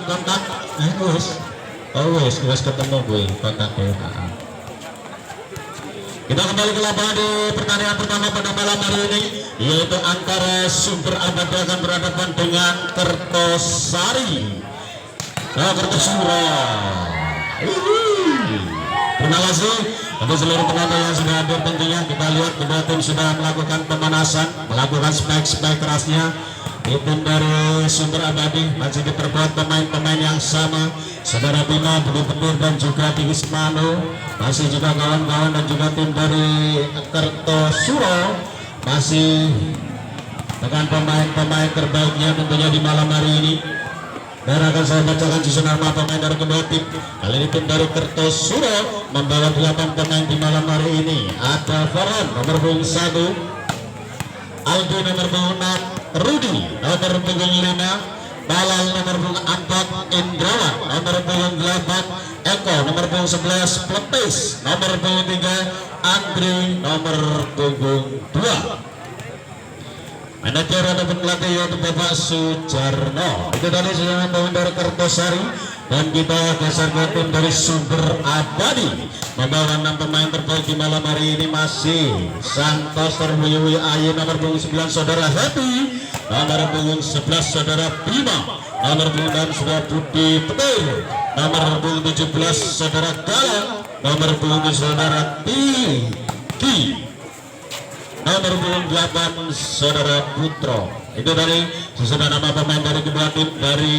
kontak wes ketemu gue kontaknya. Kita kembali ke lapangan di pertandingan pertama pada malam hari ini, yaitu antara Sumber Abadi akan berhadapan dengan Kertosari. Kertosura. Terima kasih untuk seluruh penonton yang sudah hadir. Tentunya kita lihat kedua tim sudah melakukan pemanasan, melakukan spike kerasnya. Tim dari Sumber Abadi masih diperkuat pemain-pemain yang sama, Saudara Bima, Budi Petir dan juga Tinggi Mano, masih juga kawan-kawan, dan juga tim dari Kertosuro masih dengan pemain-pemain terbaiknya tentunya di malam hari ini. Dan akan saya bacakan susunan nama pemain dari kedua tim. Kali ini tim dari Kertosuro membawa 8 pemain di malam hari ini. Ada Farhan nomor punggung 1, Aldi nomor punggung 6, Rudi nomor punggung 5, Balal nomor punggung 4, Indrawan nomor punggung 8, Eko nomor punggung 11, Pletis nomor punggung 3, Andri nomor punggung 2. Manajer ataupun pelatih yaitu Bapak Sujarno. Itu tadi sudah pemain dari Kertosari, dan kita geser ke tim dari Sumber Abadi membawa 6 pemain terbaik di malam hari ini. Masih Santos Terwiwi Ayu nomor punggung 9 Saudara Happy, nomor punggung 11 Saudara Bima, nomor punggung 6 Saudara Budi Petir, nomor punggung 17 Saudara Galang, nomor punggung Saudara Tiki, nomor punggung 8 Saudara Putro. Itu dari susunan nama pemain dari kedua tim dari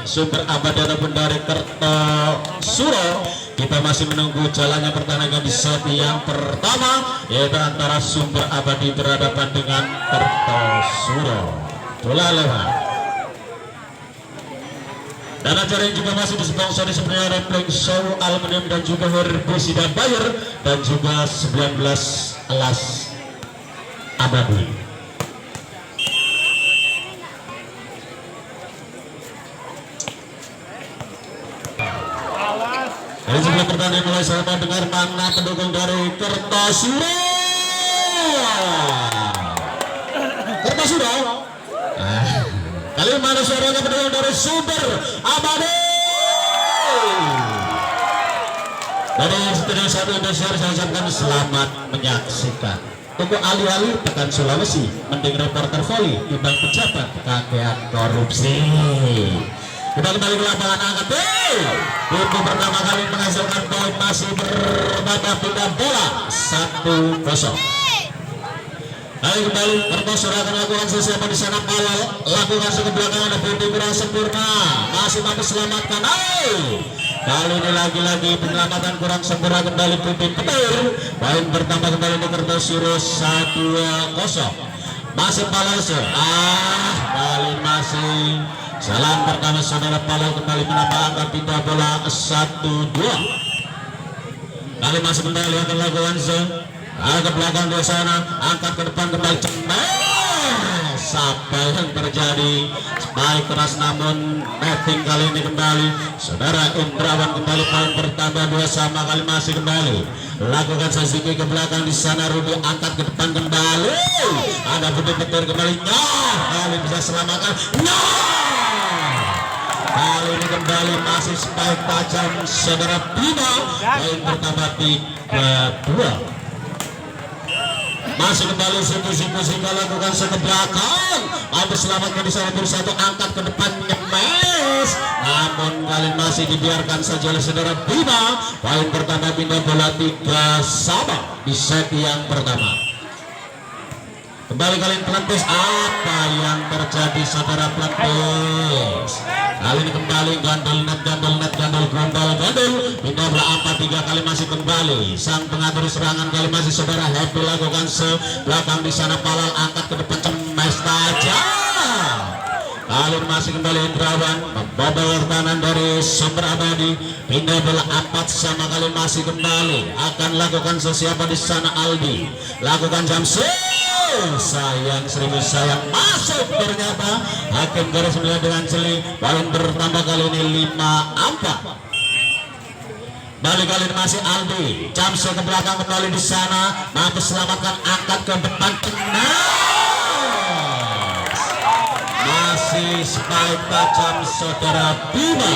Sumber Abadi ataupun dari Kertosuro. Kita masih menunggu jalannya pertandingan di set yang pertama, yaitu antara Sumber Abadi berhadapan dengan Kertosuro. Bola lewat. Dan acara ini juga masih disponsori sebenarnya oleh Plank Show Aluminium dan juga Herbicida Bayer dan juga 19 Alas Abadi. Jadi sebelum pertandingan mulai, saya mau dengar mana pendukung dari Kertosuro. Kertosuro. Kali mana suaranya pendukung dari Sumber Abadi? Dari studio 1 Indonesia saya ucapkan selamat menyaksikan. Untuk alih-alih tekan Sulawesi, mending reporter volley timbang pejabat kakean korupsi. Kita kembali ke lapangan angkat B. Untuk pertama kali menghasilkan poin, masih berbeda pindah bola 1-0. Kali kembali Kertosuro akan lakukan sesuatu di sana. Balal lakukan ke belakang, ada Budi kurang sempurna, masih mampu selamatkan. Kali ini lagi-lagi penyelamatan kurang sempurna kembali Budi Petir. Poin pertama kembali di Kertosuro 1-0. Masih Balal kali masih jalan pertama Saudara Balal kembali menambah angka pindah bola 1-2. Kali masih kembali akan lakukan ke belakang di sana, angkat ke depan kembali cemas. Apa yang terjadi? Spike keras namun netting kali ini kembali Saudara Indrawan. Kembali poin bertambah 2 sama. Kali masih kembali lakukan sesiki ke belakang di sana. Rudi angkat ke depan kembali, ada Budi Petir kembali. Kali bisa selamatkan. Kali ini kembali masih spike tajam Saudara Bima. Poin bertambah 3-2. Masih kembali Sika lakukan ke belakang, habis selamatkan di sana satu, angkat ke depan nyemes, namun kali masih dibiarkan saja oleh Saudara Bima. Poin pertama pindah bola 3 sama di set yang pertama. Kembali kali Pletis, apa yang terjadi Saudara Pletis? Kali ini kembali gandol net, pindah bola 4-3. Kali masih kembali sang pengatur serangan, kali masih Saudara Happy lakukan sebelakang di sana. Balal angkat ke depan cemes tajam. Kali masih kembali Indrawan membobol kanan dari Sumber Abadi, pindah bola 4 sama. Kali masih kembali akan lakukan sesuatu di sana. Aldi lakukan jam sayang, seribu sayang, masuk ternyata hakim garis melihat dengan jeli. Poin bertambah kali ini 5-4. Balik kali ini masih Aldi, Jamso ke belakang kembali di sana, mampu selamatkan, angkat ke depan, masih kembali spike tajam saudara Bima.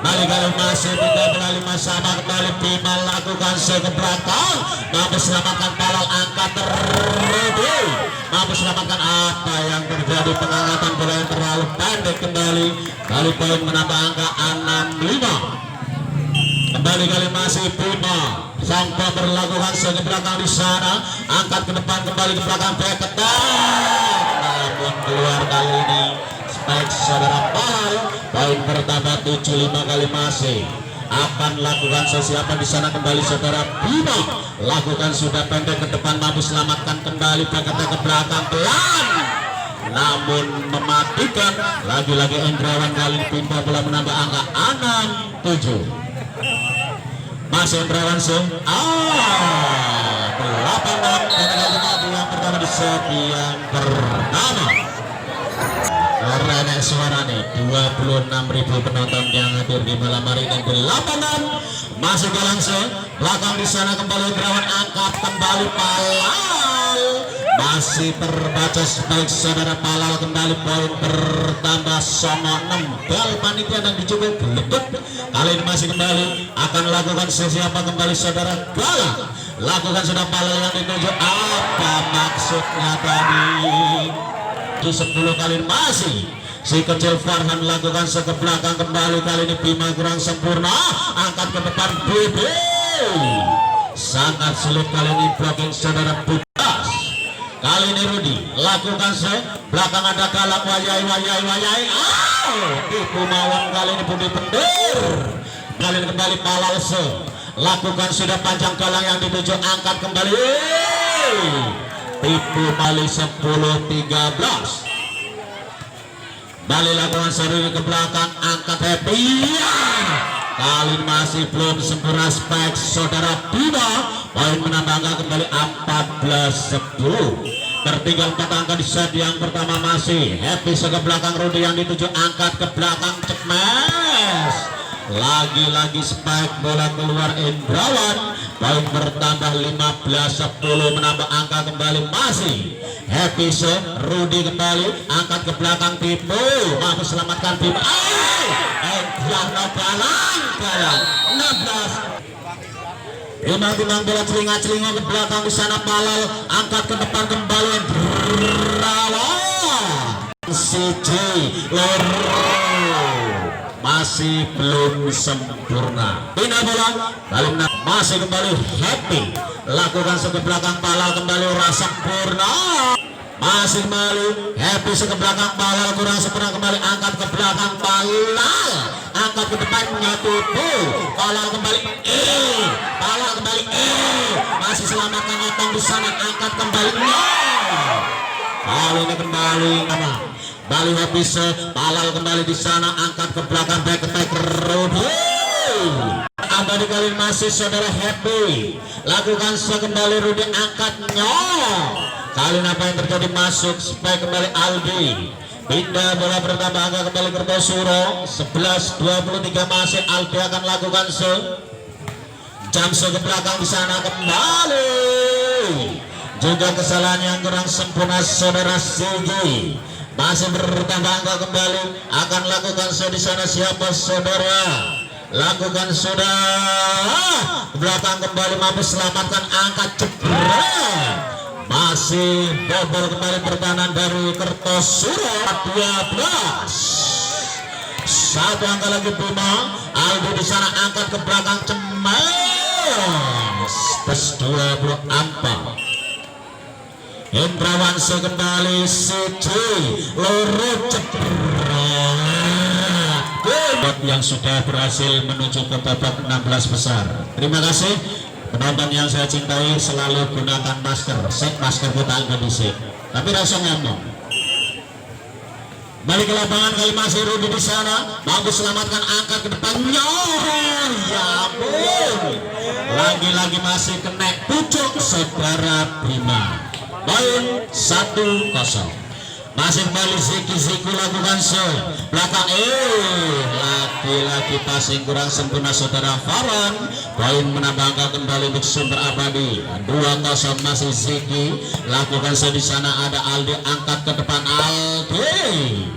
Kembali masih tidak kembali sama kembali Bima lakukan ke belakang, mampu selamatkan Palal, angkat terlebih, mampu selamatkan. Apa yang terjadi, pengangkatan bola yang terlalu pendek kembali poin menambah angka 6-5. Kembali masih Bima sang berlakukan ke belakang di sana, angkat ke depan kembali ke belakang Beketan, namun keluar kali ini spike saudara Palal. Poin bertambah 7-5 kali masih akan lakukan sesiapa di sana kembali saudara Bima lakukan sudah pendek ke depan, mampu selamatkan kembali Beketan ke belakang pelan namun mematikan. Lagi-lagi Endrawan kali Bima bola menambah angka 6-7. Masih Endrawan lapangan yang pertama di set yang pertama. Karena suara nih 26.000 penonton yang hadir di malam hari ini di lapangan. Masih langsung belakang di sana kembali Endrawan, angkat kembali Palal, masih terbaca baik saudara Palal kembali, poin bertambah 6. Bel panitia dan dicoba geledek. Kali ini masih kembali akan lakukan sesiapa kembali saudara Galang, lakukan sudah Palal yang dituju. Apa maksudnya tadi? 10 kali masih si kecil Farhan lakukan ke belakang kembali, kali ini Bima kurang sempurna, angkat ke depan Bebe, sangat sulit kali ini blocking saudara Bukas. Kali ini Rudi lakukan belakang, ada Galak wayai tipu mawon, kali ini Budi Pendir, kali ini kembali Palal lakukan sudah panjang Galang yang dituju, angkat kembali tipu Bali 10-13. Bali lakukan seri ke belakang, angkat Happy, kali masih belum sempurna spike saudara Bima, poin menambah angka kembali 14-10. Tertinggal 4 angka di set yang pertama. Masih Happy ke belakang, Rudi yang dituju, angkat ke belakang Cekmes, lagi-lagi spike bola keluar Endrawan, poin bertambah 15-10 menambah angka kembali. Masih Happy Rudi kembali, angkat ke belakang Tipu, mampu selamatkan Bima. Galang 16. Timang bola celinga ke belakang di sana Palal, angkat ke depan kembali Endrawan, CJ masih belum sempurna. Pindah bola kali masih kembali Happy lakukan ke belakang Palal kembali rasa sempurna, masih kembali Happy ke belakang Palal kurang sempurna kembali, angkat ke belakang Palal, angkat ke depannya Tipu, Palal kembali Palal kembali masih selamatkan Otong di sana, angkat kembali kali ini kembali Bali Happy Palal kembali di sana, angkat ke belakang back attack Rudi. Abadi kali masih saudara Happy lakukan kembali Rudi, angkatnya. Kali apa yang terjadi, masuk spike kembali Aldi. Pindah bola bertambah angka kembali Kertosuro 11-23. Masih Aldi akan lakukan jam ke belakang di sana kembali. Juga kesalahan yang kurang sempurna saudara Sigi. Masih bertambah angka kembali, akan lakukan di sana siapa saudara, lakukan sudah belakang kembali, mampu selamatkan, angkat jebret, masih bobol kembali pertahanan dari Kertosuro 12. Satu angka lagi Bima, Aldo di sana angkat ke belakang Cemas plus 24. Endrawan kembali CJ loro jebret yang sudah berhasil menuju ke babak 16 besar. Terima kasih penonton yang saya cintai, selalu gunakan masker. Masker kita angkat di sini, tapi rasa ngomong. Balik ke lapangan kali masih Rudi di sana, mampu selamatkan, angkat ke depannya. Ya ampun, lagi-lagi masih kena pucuk saudara Bima. Poin 1-0. Masih kembali Ziki lakukan belakang lagi-lagi passing kurang sempurna saudara Farhan. Poin menambah angka kembali untuk Sumber Abadi 2-0. Masih Ziki lakukan di sana, ada Aldi, angkat ke depan Aldi,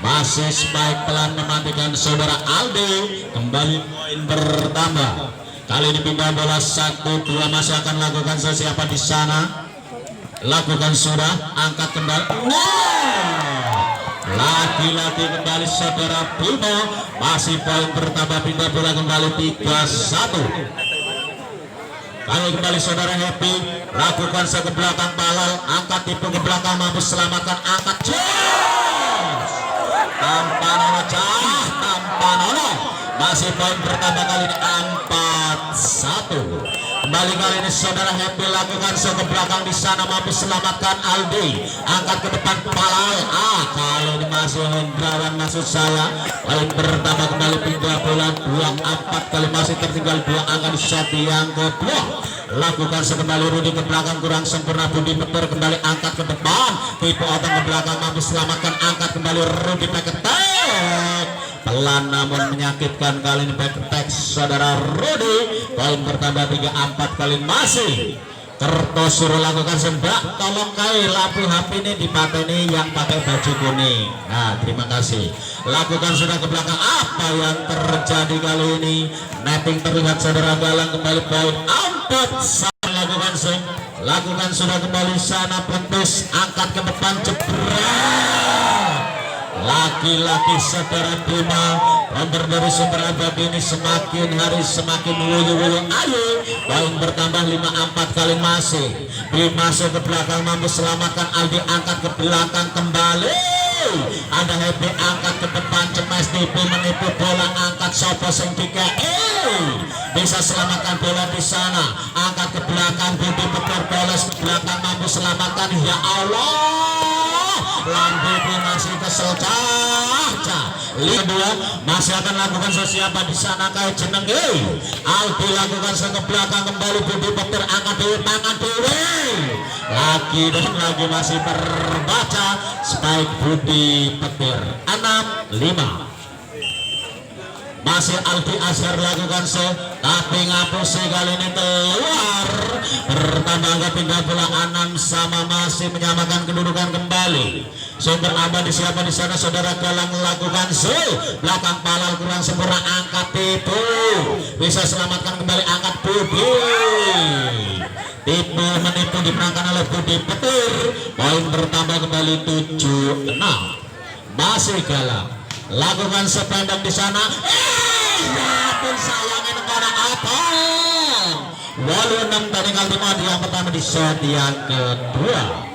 masih spike pelan mematikan saudara Aldi. Kembali poin bertambah. Kali ini pindah bola 1-2 masih akan lakukan siapa di sana. Lakukan sudah, angkat kembali. Lagi-lagi kembali saudara Bimo, masih poin bertambah, pindah bola kembali 3-1. Kali kembali saudara Happy, lakukan ke belakang Balal, angkat tipu ke belakang, mampu selamatkan, angkat tanpa nono, masih poin bertambah kali ini 4-1. Kembali kali ini saudara Happy, lakukan ke belakang di sana, mampu selamatkan Aldi, angkat ke depan Balal. Kali ini masih Hendrawan maksud saya, poin bertambah kembali, pindah bola 2-4, kali masih tertinggal 2 angka di set yang kedua. Lakukan sekembali Rudi ke belakang, kurang sempurna, Budi Petir kembali angkat ke depan, tipe otong ke belakang, mampu selamatkan, angkat kembali Rudi Peketek, pelan namun menyakitkan kali ini Peketek saudara Rudi. Poin bertambah 3-4, kali masih Kertosuro lakukan sendak, tolong kai lampu HP ini dipateni yang pakai baju kuning. Nah terima kasih. Lakukan sudah ke belakang, apa yang terjadi kali ini? Netting terlihat saudara Galang, kembali poin 4. Lakukan sudah kembali sana, Pentus angkat ke depan, jebret. Laki-laki saudara Bima, nomor dari sumber abadi ini semakin hari semakin wulu-wulu. Ayo, poin bertambah 5-4, kali masih masuk ke belakang, mampu selamatkan Aldi, angkat ke belakang kembali. Ada Happy angkat ke depan, cemas tipu menipu bola, angkat Sopo Sengkika, bisa selamatkan bola di sana, angkat ke belakang, Budi Petir bolos ke belakang, mampu selamatkan. Ya Allah, lampu masih kesel caca. Lihat dua masih akan lakukan siapa di sana kayak jeneng. Aldi lakukan ke belakang kembali, Budi Petir angkat dewi, tangan dewi, lagi dan lagi masih terbaca spike Budi Petir. 6-5. Masih Aldi Azhar lakukan tapi ngapus kali ini keluar. Bertambah angka pindah bola 6 sama, masih menyamakan kedudukan kembali. Sumber abadi siapa di sana saudara Galang lakukan belakang Palal kurang sempurna, angkat tipu, bisa selamatkan kembali, angkat Budi. Tipu menipu dimenangkan oleh Budi Petir. Poin bertambah kembali 7-6. Masih Galang lakukan sependek di sana. Pun sayangnya negara apa? Walau 6 dari kali di yang pertama di set yang kedua.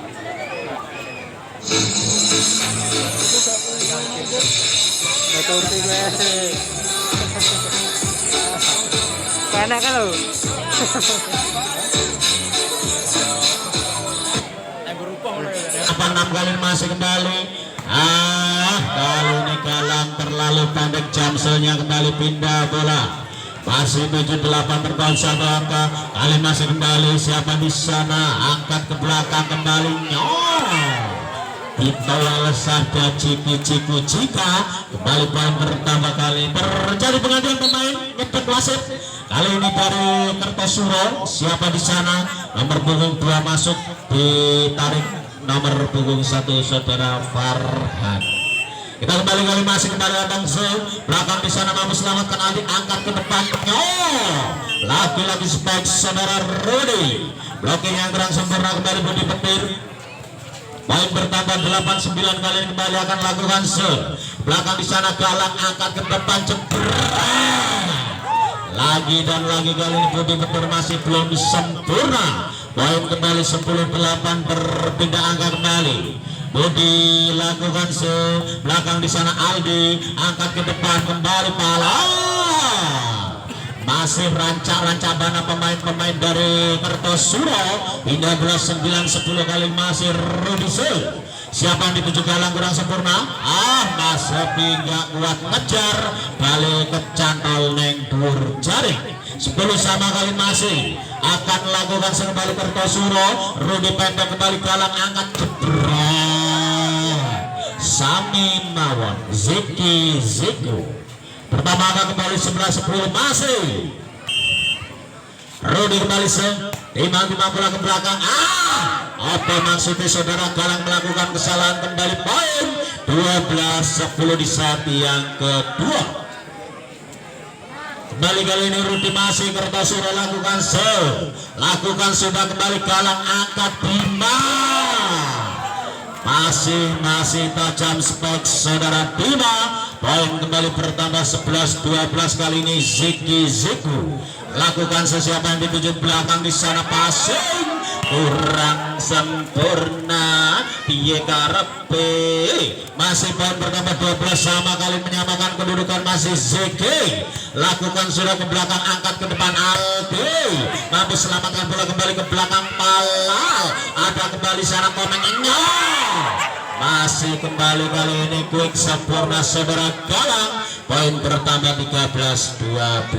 Enak kan lo? 6 kali masih kembali. Kali ini Galang terlalu pendek, Jamselnya kembali pindah bola. Masih 7-8 terkon 1 angka. Kali masih kembali siapa di sana, angkat ke belakang kembali. Kita ada ciku jika kembali poin bertambah, kali terjadi penggantian pemain nyepet wasit. Kali ini dari Kertosuro, siapa di sana, nomor punggung 2 masuk, ditarik nomor punggung 1 saudara Farhan. Kita kembali kali masih kembali datang belakang di sana, mampu selamatkan Aldi, angkat ke depan. Lagi-lagi spike saudara Rudi, blocking yang kurang sempurna, kembali Budi Petir. Poin bertambah 8-9, kali ini kembali akan lakukan belakang di sana Galang, angkat ke depan, jebret. Lagi dan lagi kali ini Budi Petir masih belum sempurna. Poin kembali 10-8, berpindah angka kembali. Budi lakukan belakang di sana Aldi, angkat ke depan kembali Pala. Masih rancak bana pemain-pemain dari Kertosuro. Pindah bola 9-10, kali masih Rudi siapa yang dituju Galang kurang sempurna. Masih pinggang kuat ngejar, balik ke cantol neng dur jaring. 10 sama, kali masih akan lakukan kembali Kertosuro. Rudi pendek kembali, Galang angkat jebret. Sami Mawon, Ziki Ziku. Pertama kembali 11-10, masih Rudi kembali timbang bola ke belakang. Apa maksudnya saudara Galang melakukan kesalahan, kembali poin 12-10 di set yang kedua. Kembali kali ini Rudi masih Kertosuro lakukan sudah kembali Galang angkat Bima. Masih tajam spek saudara Bima. Poin kembali bertambah 11-12 kali ini Ziku lakukan sesuatu yang dituju belakang di sana passing kurang sempurna piye karepe. Masih poin bertambah 12 sama kali menyamakan kedudukan masih Zeki lakukan sudah ke belakang angkat ke depan Aldi mampu selamatkan bola kembali ke belakang Palal ada kembali sana komennya masih kembali kali ini quick sempurna saudara Galang poin bertambah 13-12.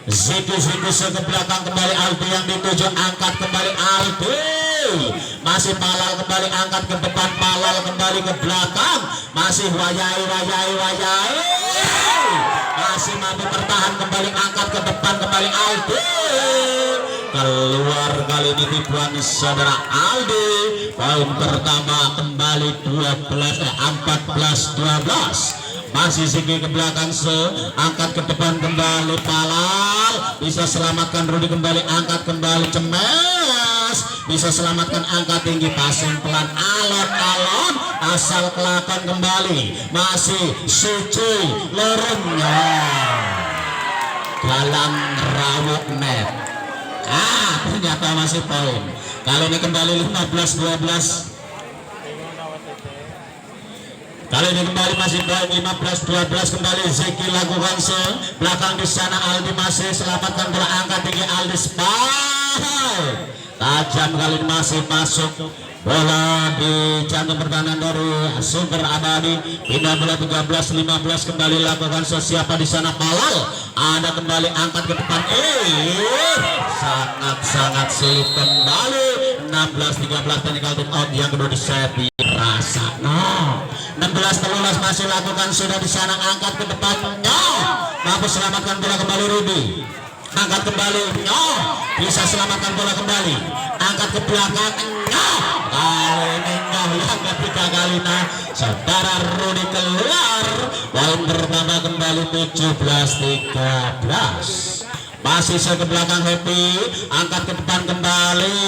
Ziku ke belakang kembali Aldi yang dituju angkat kembali Aldi masih Palal kembali angkat ke depan Palal kembali ke belakang masih wayai masih mampu bertahan kembali angkat ke depan kembali Aldi keluar kali ini tipuan saudara Aldi poin pertama kembali 14-12 masih Ziki ke belakang angkat ke depan kembali Palal bisa selamatkan Rudi kembali angkat kembali Cemes bisa selamatkan angkat tinggi passing pelan alon-alon asal kelakon kembali masih Suci lorongnya Galang rawuk net ternyata masih poin kali ini kembali 15-12 kali ini kembali masih poin 15-12 kembali Zeki lakukan belakang di sana Aldi masih selamatkan bola angkat tinggi Aldi spike tajam kali ini masih masuk bola di jantung pertahanan dari Sumber Abadi pindah bola 13-15 kembali lakukan siapa di sana Palal ada kembali angkat ke depan sangat sulit kembali 16-13 technical time out yang kedua di set rasa 16-13 masih lakukan sudah di sana angkat ke depan mampu selamatkan bola kembali Rudi angkat kembali bisa selamatkan bola kembali angkat ke belakang kali ini yang ketiga kali saudara Rudi keluar poin bertambah kembali 17-13 masih ke belakang Happy angkat ke depan kembali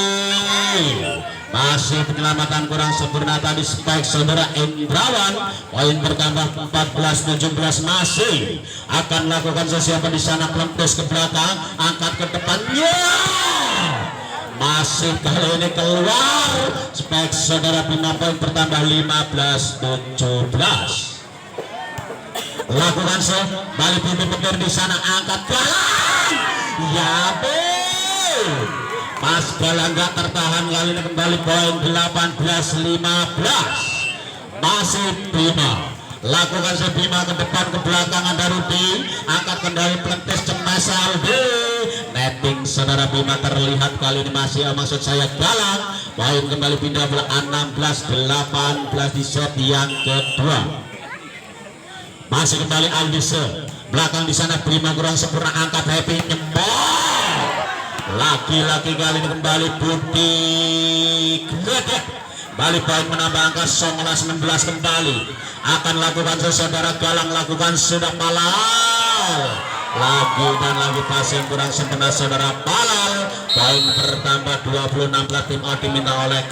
masih penyelamatan kurang sempurna tadi spike saudara Indrawan poin bertambah 14-17 masih akan lakukan sesuatu di sana kelempus ke belakang angkat ke depannya masih kali ini keluar spike saudara Bima poin bertambah 15-17 lakukan balik petir di sana angkat Galang ya Mas Galang gak tertahan kali ini kembali poin 18-15 masih Bima lakukan Bima ke depan ke belakang ada Rudi angkat kendali pelentis Cemas Aldi netting saudara Bima terlihat kali ini masih maksud saya Galang poin kembali pindah bola 16-18 di set yang kedua masih kembali Aldi belakang di sana Bima kurang sempurna angkat Happy nyembol laki-laki kali ini kembali Budi Gede balik poin menambah angka 19-16 kembali akan lakukan saudara Galang lakukan sudah Palal lagi dan lagi passing kurang sempurna saudara Palal poin bertambah 26 tim out diminta oleh